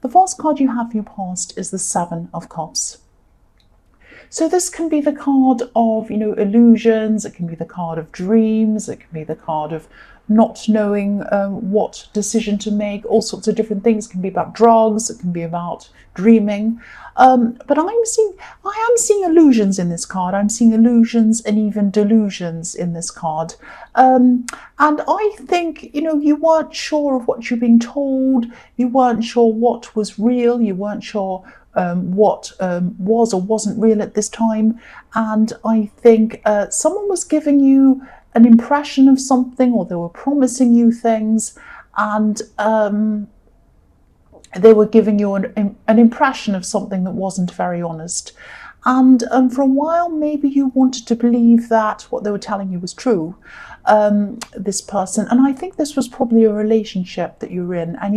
The first card you have for your past is the Seven of Cups. So this can be the card of, illusions. It can be the card of dreams. It can be the card of not knowing what decision to make. All sorts of different things. It can be about drugs. It can be about dreaming. But I am seeing illusions in this card. I'm seeing illusions and even delusions in this card. And I think, you weren't sure of what you're being told. You weren't sure what was real. You weren't sure what was or wasn't real at this time. And I think someone was giving you an impression of something, or they were promising you things, and they were giving you an impression of something that wasn't very honest. And for a while, maybe you wanted to believe that what they were telling you was true, this person. And I think this was probably a relationship that you were in, and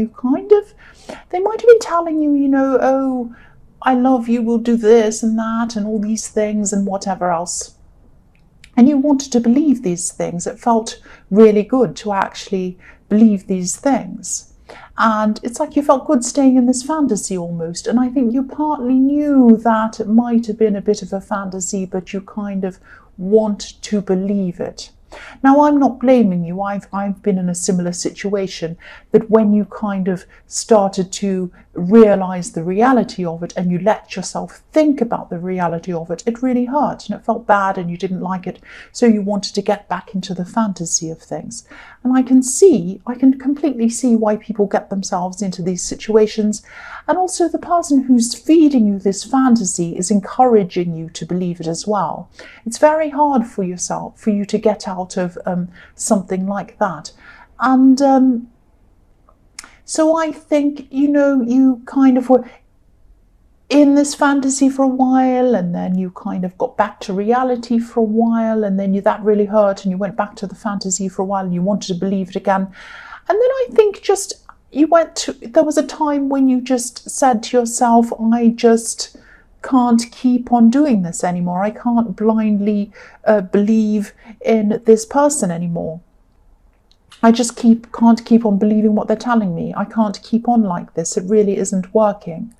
they might have been telling you, oh, I love you, we'll do this and that and all these things and whatever else. And you wanted to believe these things. It felt really good to actually believe these things. And it's like you felt good staying in this fantasy almost. And I think you partly knew that it might have been a bit of a fantasy, but you kind of want to believe it. Now, I'm not blaming you. I've been in a similar situation, that when you kind of started to realize the reality of it and you let yourself think about the reality of it, it really hurt and it felt bad and you didn't like it. So you wanted to get back into the fantasy of things. And I can completely see why people get themselves into these situations. And also the person who's feeding you this fantasy is encouraging you to believe it as well. It's very hard for you to get out of something like that. And so I think, you kind of were in this fantasy for a while, and then you kind of got back to reality for a while, and then that really hurt, and you went back to the fantasy for a while and you wanted to believe it again. And then I think there was a time when you just said to yourself, I just can't keep on doing this anymore. I can't blindly believe in this person anymore. I just can't keep on believing what they're telling me. I can't keep on like this. It really isn't working.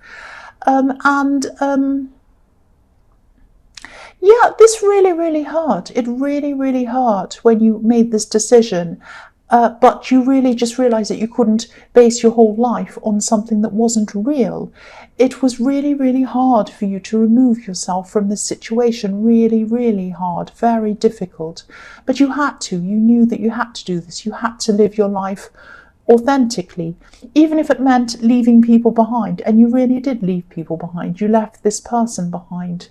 This really, really hurt. It really, really hurt when you made this decision. But you really just realized that you couldn't base your whole life on something that wasn't real. It was really, really hard for you to remove yourself from this situation. Really, really hard, very difficult. But you had to. You knew that you had to do this. You had to live your life authentically, even if it meant leaving people behind. And you really did leave people behind. You left this person behind.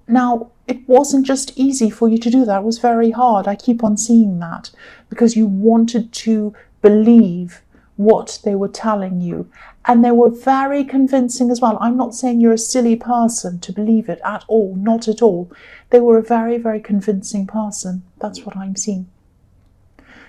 Now, it wasn't just easy for you to do that. It was very hard. I keep on seeing that because you wanted to believe what they were telling you. And they were very convincing as well. I'm not saying you're a silly person to believe it at all. Not at all. They were a very, very convincing person. That's what I'm seeing.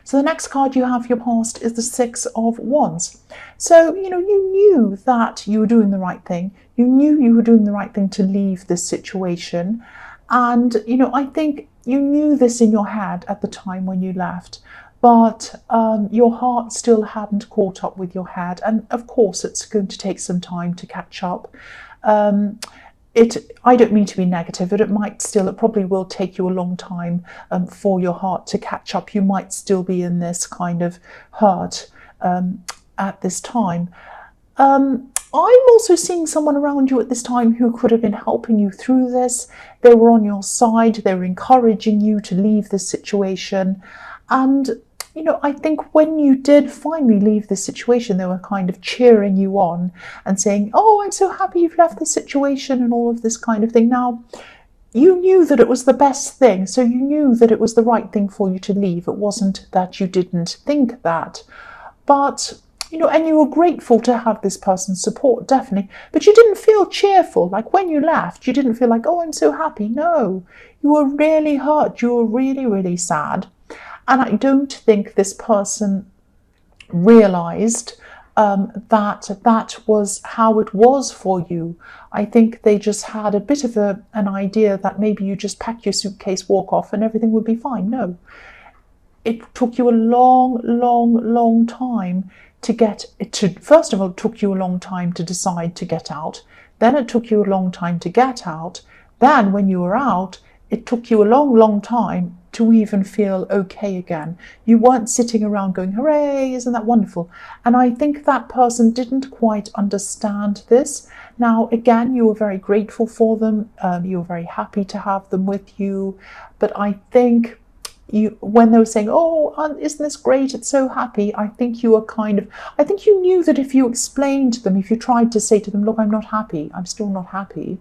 So the next card you have for your past is the Six of Wands. So, you knew that you were doing the right thing. You knew you were doing the right thing to leave this situation. And, I think you knew this in your head at the time when you left. But your heart still hadn't caught up with your head. And of course, it's going to take some time to catch up. I don't mean to be negative, but it probably will take you a long time for your heart to catch up. You might still be in this kind of hurt at this time. I'm also seeing someone around you at this time who could have been helping you through this. They were on your side. They were encouraging you to leave this situation. And I think when you did finally leave this situation, they were kind of cheering you on and saying, oh, I'm so happy you've left the situation and all of this kind of thing. Now, you knew that it was the best thing. So you knew that it was the right thing for you to leave. It wasn't that you didn't think that. But, and you were grateful to have this person's support, definitely. But you didn't feel cheerful. Like when you left, you didn't feel like, oh, I'm so happy. No, you were really hurt. You were really, really sad. And I don't think this person realized that was how it was for you. I think they just had a bit of an idea that maybe you just pack your suitcase, walk off, and everything would be fine. No. It took you a long, long, long time to get it to, first of all, it took you a long time to decide to get out. Then it took you a long time to get out. Then when you were out, it took you a long, long time to even feel okay again. You weren't sitting around going, hooray, isn't that wonderful? And I think that person didn't quite understand this. Now, again, you were very grateful for them. You were very happy to have them with you. But I think when they were saying, oh, isn't this great? It's so happy. I think you were I think you knew that if you explained to them, if you tried to say to them, look, I'm not happy, I'm still not happy,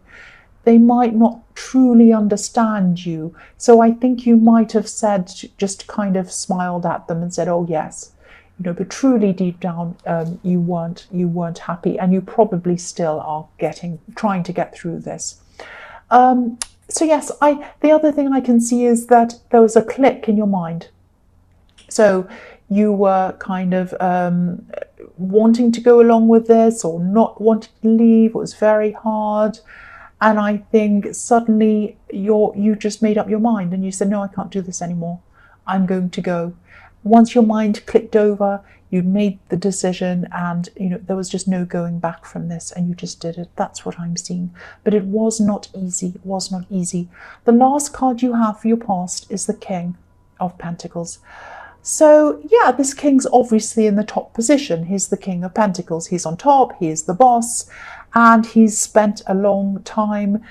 they might not truly understand you. So I think you might have said, just kind of smiled at them and said, oh yes, but truly deep down, you weren't happy, and you probably still are trying to get through this. So yes, the other thing I can see is that there was a click in your mind. So you were kind of wanting to go along with this or not wanting to leave. It was very hard. And I think suddenly you just made up your mind and you said, no, I can't do this anymore. I'm going to go. Once your mind clicked over, you made the decision, and there was just no going back from this, and you just did it. That's what I'm seeing. But it was not easy. It was not easy. The last card you have for your past is the King of Pentacles. So yeah, this king's obviously in the top position. He's the King of Pentacles. He's on top. He is the boss. And he's spent a long time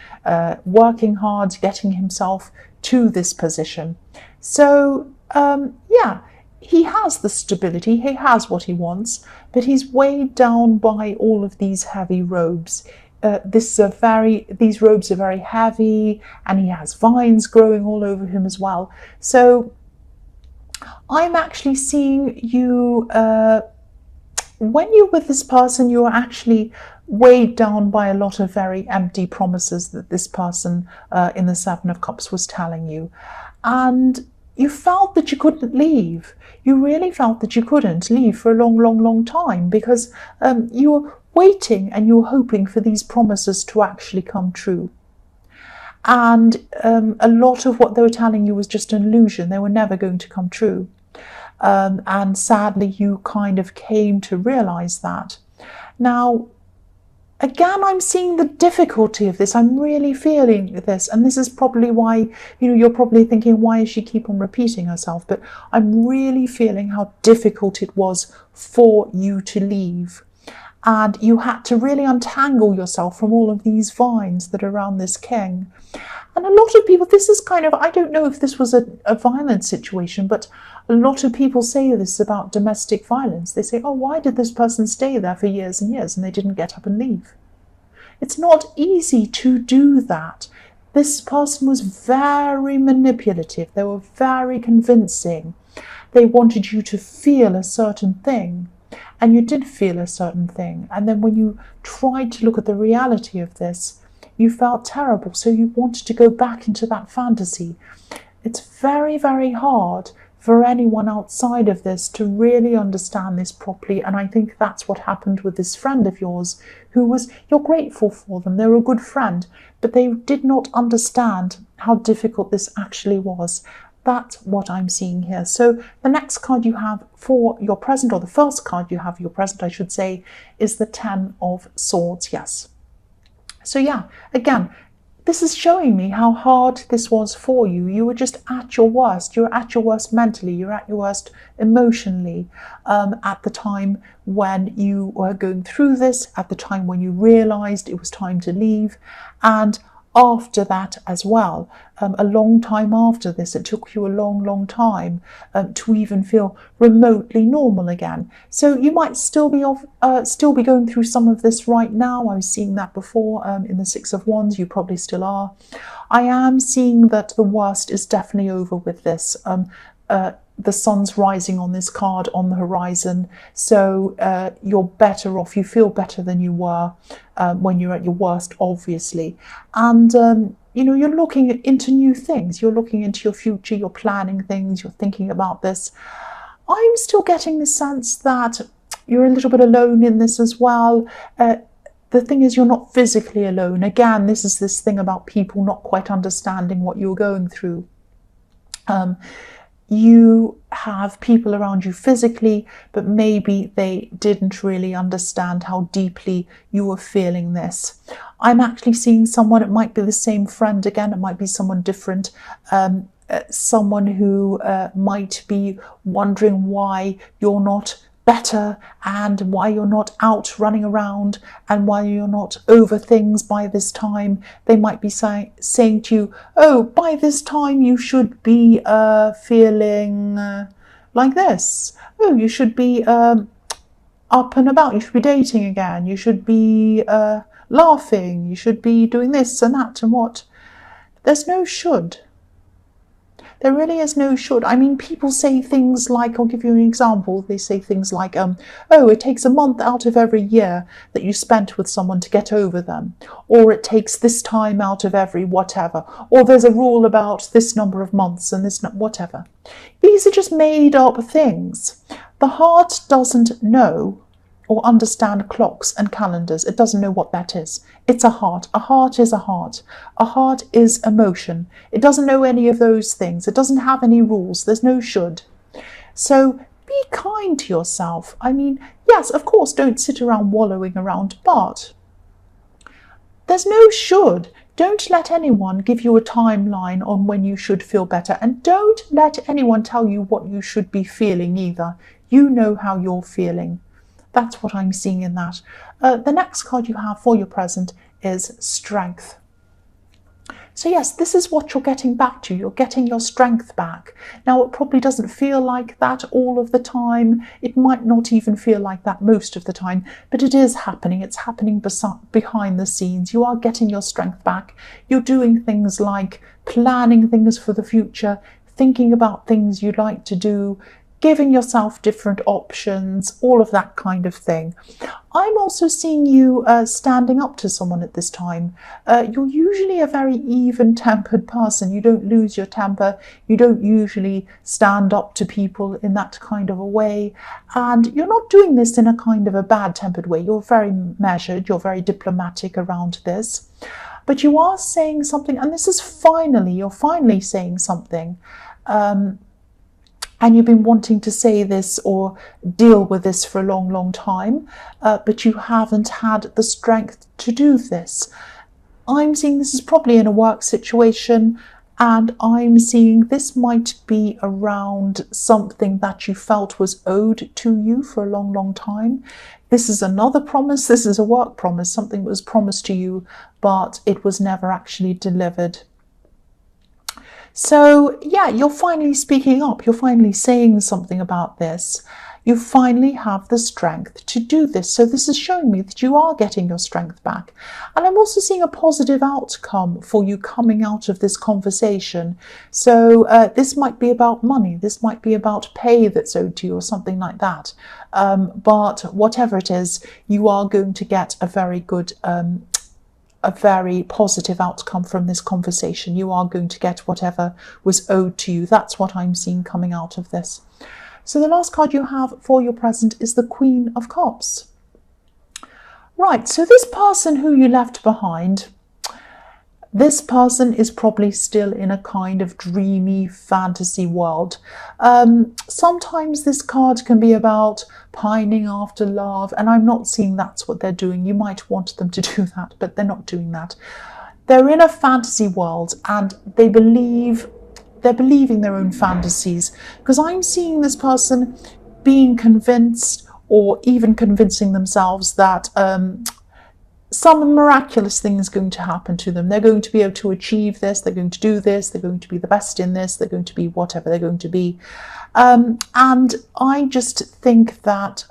working hard, getting himself to this position. So yeah, he has the stability, he has what he wants, but he's weighed down by all of these heavy robes. These robes are very heavy, and he has vines growing all over him as well. So I'm actually seeing you, when you're with this person, you're actually weighed down by a lot of very empty promises that this person in the Seven of Cups was telling you. And you felt that you couldn't leave. You really felt that you couldn't leave for a long, long, long time, because you were waiting and you were hoping for these promises to actually come true. And a lot of what they were telling you was just an illusion. They were never going to come true. And sadly, you kind of came to realize that. Now, again, I'm seeing the difficulty of this. I'm really feeling this. And this is probably why, you're probably thinking, why does she keep on repeating herself? But I'm really feeling how difficult it was for you to leave. And you had to really untangle yourself from all of these vines that are around this king. And a lot of people, this is kind of, I don't know if this was a violent situation, but a lot of people say this about domestic violence. They say, oh, why did this person stay there for years and years and they didn't get up and leave? It's not easy to do that. This person was very manipulative. They were very convincing. They wanted you to feel a certain thing. And you did feel a certain thing. And then when you tried to look at the reality of this, you felt terrible. So you wanted to go back into that fantasy. It's very, very hard for anyone outside of this to really understand this properly. And I think that's what happened with this friend of yours, you're grateful for them. They were a good friend, but they did not understand how difficult this actually was. That's what I'm seeing here. So the next card you have for your present, or the first card you have for your present, I should say, is the Ten of Swords. Yes. So yeah, again, this is showing me how hard this was for you. You were just at your worst. You were at your worst mentally. You were at your worst emotionally at the time when you were going through this, at the time when you realized it was time to leave. And after that as well, a long time after this, it took you a long, long time to even feel remotely normal again. So you might still be going through some of this right now. I was seeing that before in the Six of Wands. You probably still are. I am seeing that the worst is definitely over with this. The sun's rising on this card on the horizon, so you're better off. You feel better than you were when you're at your worst, obviously. And you're looking into new things. You're looking into your future. You're planning things. You're thinking about this. I'm still getting the sense that you're a little bit alone in this as well. The thing is, you're not physically alone. Again, this is this thing about people not quite understanding what you're going through. you have people around you physically, but maybe they didn't really understand how deeply you were feeling this. I'm actually seeing someone, it might be the same friend again, it might be someone different, someone who might be wondering why you're not better and why you're not out running around and why you're not over things by this time. They might be saying to you, oh, by this time you should be feeling like this. Oh, you should be up and about. You should be dating again. You should be laughing. You should be doing this and that and what. There's no should. There really is no should. I mean, people say things like, I'll give you an example. They say things like, oh, it takes a month out of every year that you spent with someone to get over them. Or it takes this time out of every whatever. Or there's a rule about this number of months and this whatever. These are just made up things. The heart doesn't know or understand clocks and calendars. It doesn't know what that is. It's a heart. A heart is a heart. A heart is emotion. It doesn't know any of those things. It doesn't have any rules. There's no should. So be kind to yourself. I mean, yes, of course, don't sit around wallowing around, but there's no should. Don't let anyone give you a timeline on when you should feel better. And don't let anyone tell you what you should be feeling either. You know how you're feeling. That's what I'm seeing in that. The next card you have for your present is strength. So yes, this is what you're getting back to. You're getting your strength back. Now, it probably doesn't feel like that all of the time. It might not even feel like that most of the time, but it is happening. It's happening behind the scenes. You are getting your strength back. You're doing things like planning things for the future, thinking about things you'd like to do, giving yourself different options, all of that kind of thing. I'm also seeing you standing up to someone at this time. You're usually a very even-tempered person. You don't lose your temper. You don't usually stand up to people in that kind of a way. And you're not doing this in a kind of a bad-tempered way. You're very measured. You're very diplomatic around this. But you are saying something, and this is you're finally saying something. And you've been wanting to say this or deal with this for a long, long time, but you haven't had the strength to do this. I'm seeing this is probably in a work situation, and I'm seeing this might be around something that you felt was owed to you for a long, long time. This is another promise. This is a work promise, something that was promised to you, but it was never actually delivered. So yeah, you're finally speaking up. You're finally saying something about this. You finally have the strength to do this. So this is showing me that you are getting your strength back. And I'm also seeing a positive outcome for you coming out of this conversation. So this might be about money. This might be about pay that's owed to you or something like that. But whatever it is, you are going to get a very good a very positive outcome from this conversation. You are going to get whatever was owed to you. That's what I'm seeing coming out of this. So the last card you have for your present is the Queen of Cups. Right, so this person who you left behind, this person is probably still in a kind of dreamy fantasy world. Sometimes this card can be about pining after love, and I'm not seeing that's what they're doing. You might want them to do that, but they're not doing that. They're in a fantasy world, and they're believing their own fantasies, because I'm seeing this person being convinced or even convincing themselves that some miraculous thing is going to happen to them. They're going to be able to achieve this. They're going to do this. They're going to be the best in this. They're going to be whatever they're going to be. And I just think that,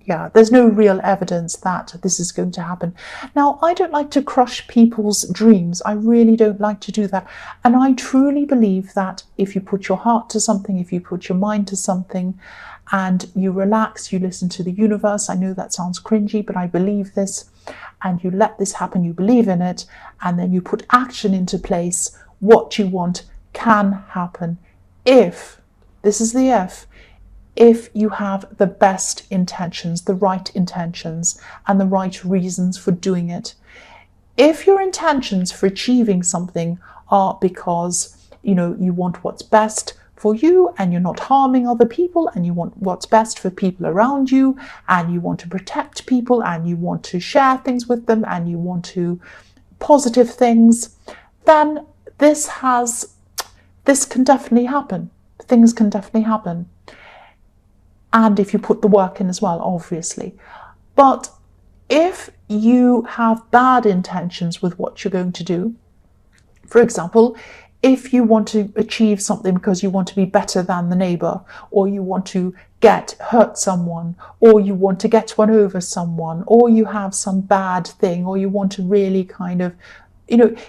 yeah, there's no real evidence that this is going to happen. Now, I don't like to crush people's dreams. I really don't like to do that. And I truly believe that if you put your heart to something, if you put your mind to something, and you relax, you listen to the universe. I know that sounds cringy, but I believe this. And you let this happen, you believe in it, and then you put action into place. What you want can happen if, this is the if you have the best intentions, the right intentions, and the right reasons for doing it. If your intentions for achieving something are because, you know, you want what's best for you, and you're not harming other people, and you want what's best for people around you, and you want to protect people, and you want to share things with them, and you want to positive things, then this can definitely happen. Things can definitely happen. And if you put the work in as well, obviously. But if you have bad intentions with what you're going to do, for example, if you want to achieve something because you want to be better than the neighbor, or you want to hurt someone, or you want to get one over someone, or you have some bad thing, or you want to really kind of,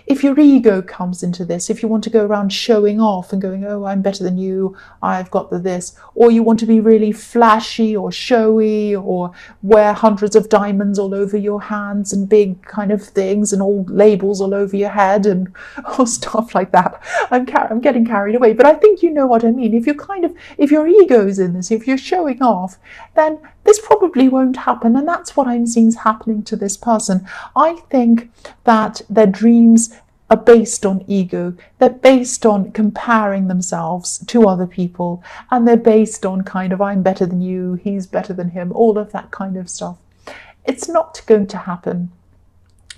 if your ego comes into this, if you want to go around showing off and going, oh, I'm better than you, I've got this, or you want to be really flashy or showy, or wear hundreds of diamonds all over your hands and big kind of things and all labels all over your head and or stuff like that. I'm getting carried away, but I think you know what I mean. If your ego's in this, if you're showing off, then this probably won't happen. And that's what I'm seeing is happening to this person. I think that their dreams are based on ego. They're based on comparing themselves to other people. And they're based on kind of, I'm better than you, he's better than him, all of that kind of stuff. It's not going to happen.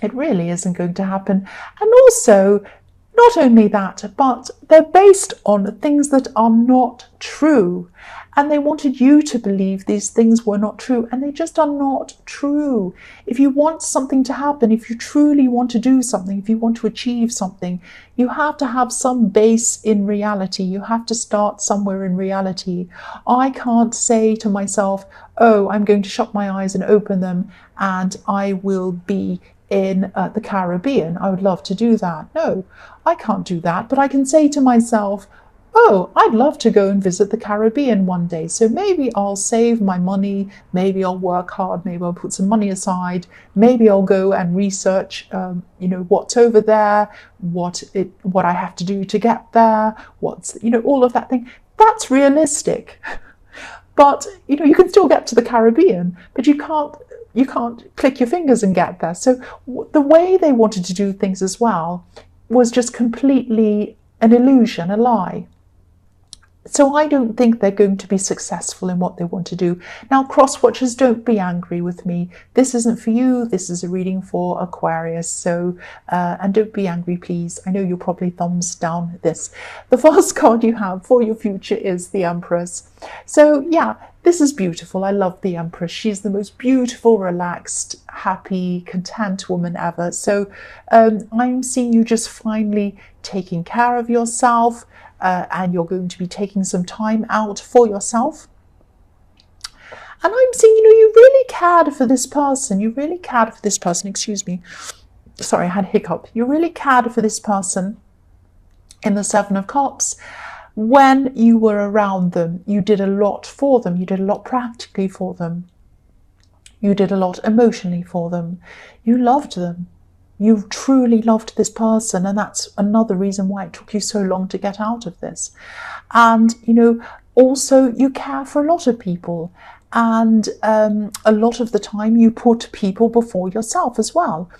It really isn't going to happen. And also, not only that, but they're based on things that are not true. And they wanted you to believe these things were not true, and they just are not true. If you want something to happen, if you truly want to do something, if you want to achieve something, you have to have some base in reality. You have to start somewhere in reality. I can't say to myself, oh, I'm going to shut my eyes and open them and I will be in the Caribbean. I would love to do that. No, I can't do that, but I can say to myself, oh, I'd love to go and visit the Caribbean one day. So maybe I'll save my money. Maybe I'll work hard. Maybe I'll put some money aside. Maybe I'll go and research, what's over there, what I have to do to get there, all of that thing. That's realistic. But, you can still get to the Caribbean, but you can't click your fingers and get there. So the way they wanted to do things as well was just completely an illusion, a lie. So I don't think they're going to be successful in what they want to do. Now, cross-watchers, don't be angry with me. This isn't for you. This is a reading for Aquarius. So, and don't be angry, please. I know you'll probably thumbs down this. The first card you have for your future is the Empress. So, yeah, this is beautiful. I love the Empress. She's the most beautiful, relaxed, happy, content woman ever. So I'm seeing you just finally taking care of yourself, and you're going to be taking some time out for yourself. And I'm seeing, you really cared for this person. You really cared for this person. Excuse me. Sorry, I had a hiccup. You really cared for this person in the Seven of Cups. When you were around them, you did a lot for them. You did a lot practically for them. You did a lot emotionally for them. You loved them. You truly loved this person, and that's another reason why it took you so long to get out of this. And, also you care for a lot of people, and a lot of the time you put people before yourself as well.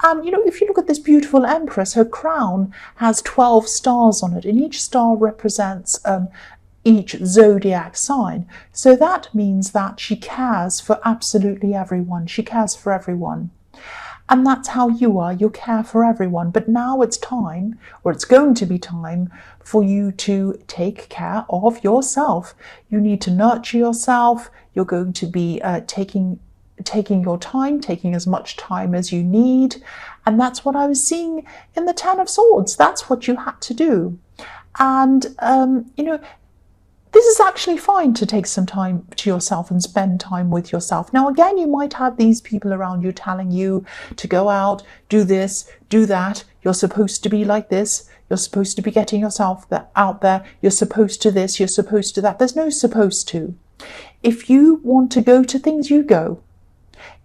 And, if you look at this beautiful Empress, her crown has 12 stars on it, and each star represents each zodiac sign. So that means that she cares for absolutely everyone. She cares for everyone. And that's how you are. You care for everyone. But now it's time, or it's going to be time, for you to take care of yourself. You need to nurture yourself. You're going to be taking your time, taking as much time as you need. And that's what I was seeing in the Ten of Swords. That's what you had to do. And, this is actually fine to take some time to yourself and spend time with yourself. Now, again, you might have these people around you telling you to go out, do this, do that. You're supposed to be like this. You're supposed to be getting yourself out there. You're supposed to this. You're supposed to that. There's no supposed to. If you want to go to things, you go.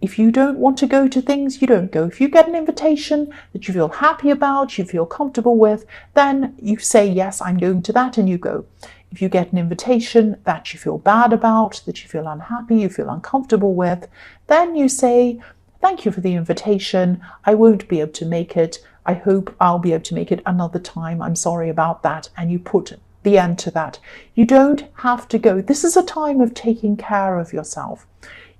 If you don't want to go to things, you don't go. If you get an invitation that you feel happy about, you feel comfortable with, then you say, yes, I'm going to that, and you go. If you get an invitation that you feel bad about, that you feel unhappy, you feel uncomfortable with, then you say, thank you for the invitation. I won't be able to make it. I hope I'll be able to make it another time. I'm sorry about that. And you put the end to that. You don't have to go. This is a time of taking care of yourself.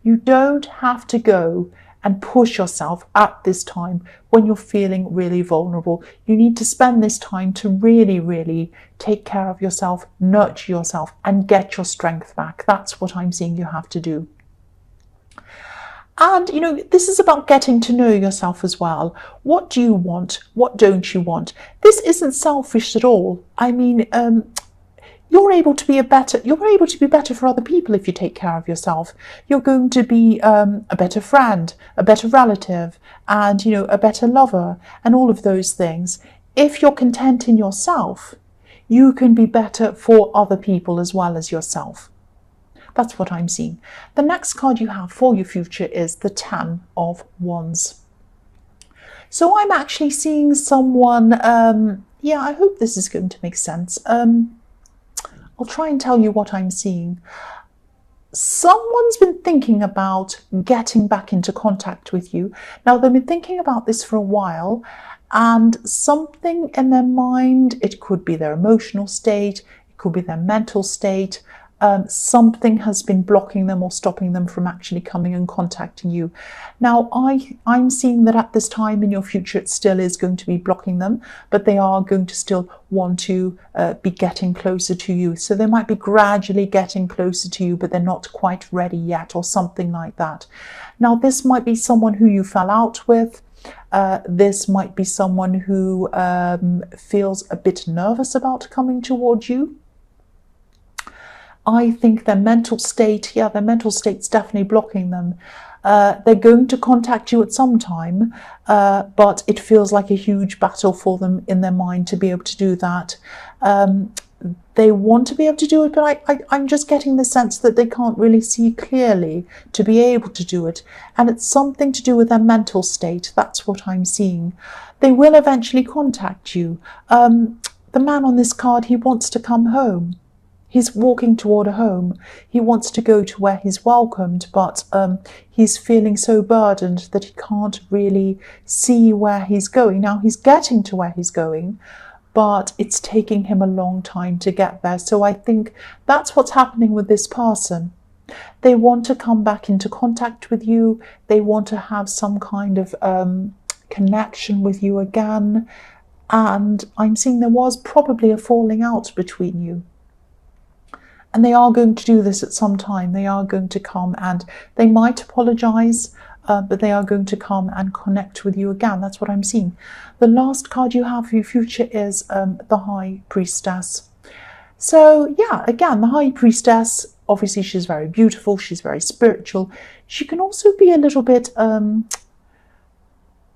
You don't have to go and push yourself at this time when you're feeling really vulnerable. You need to spend this time to really, really take care of yourself, nurture yourself, and get your strength back. That's what I'm seeing you have to do. And, you know, this is about getting to know yourself as well. What do you want? What don't you want? This isn't selfish at all. I mean, you're able to be better for other people if you take care of yourself. You're going to be a better friend, a better relative, and, you know, a better lover, and all of those things. If you're content in yourself, you can be better for other people as well as yourself. That's what I'm seeing. The next card you have for your future is the 10 of Wands. So I'm actually seeing someone, yeah, I hope this is going to make sense. I'll try and tell you what I'm seeing. Someone's been thinking about getting back into contact with you. Now, they've been thinking about this for a while, and something in their mind, it could be their emotional state, it could be their mental state, something has been blocking them or stopping them from actually coming and contacting you. Now, I'm seeing that at this time in your future, it still is going to be blocking them, but they are going to still want to be getting closer to you. So they might be gradually getting closer to you, but they're not quite ready yet, or something like that. Now, this might be someone who you fell out with. This might be someone who feels a bit nervous about coming towards you. I think their mental state, yeah, their mental state's definitely blocking them. They're going to contact you at some time, but it feels like a huge battle for them in their mind to be able to do that. They want to be able to do it, but I'm just getting the sense that they can't really see clearly to be able to do it. And it's something to do with their mental state. That's what I'm seeing. They will eventually contact you. The man on this card, he wants to come home. He's walking toward a home. He wants to go to where he's welcomed, but he's feeling so burdened that he can't really see where he's going. Now, he's getting to where he's going, but it's taking him a long time to get there. So I think that's what's happening with this person. They want to come back into contact with you. They want to have some kind of connection with you again. And I'm seeing there was probably a falling out between you. And they are going to do this at some time. They are going to come and they might apologize, but they are going to come and connect with you again. That's what I'm seeing. The last card you have for your future is the High Priestess. So yeah, again, the High Priestess, obviously she's very beautiful. She's very spiritual. She can also be a little bit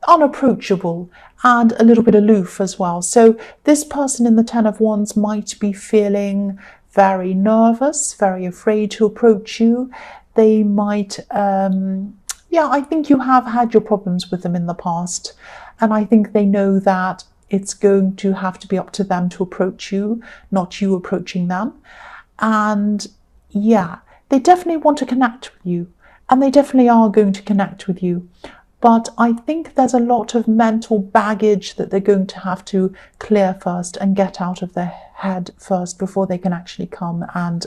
unapproachable and a little bit aloof as well. So this person in the 10 of Wands might be feeling very nervous, very afraid to approach you. They might, yeah, I think you have had your problems with them in the past. And I think they know that it's going to have to be up to them to approach you, not you approaching them. And yeah, they definitely want to connect with you. And they definitely are going to connect with you. But I think there's a lot of mental baggage that they're going to have to clear first and get out of their head first before they can actually come and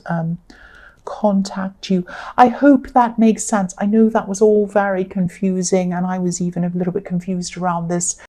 contact you. I hope that makes sense. I know that was all very confusing, and I was even a little bit confused around this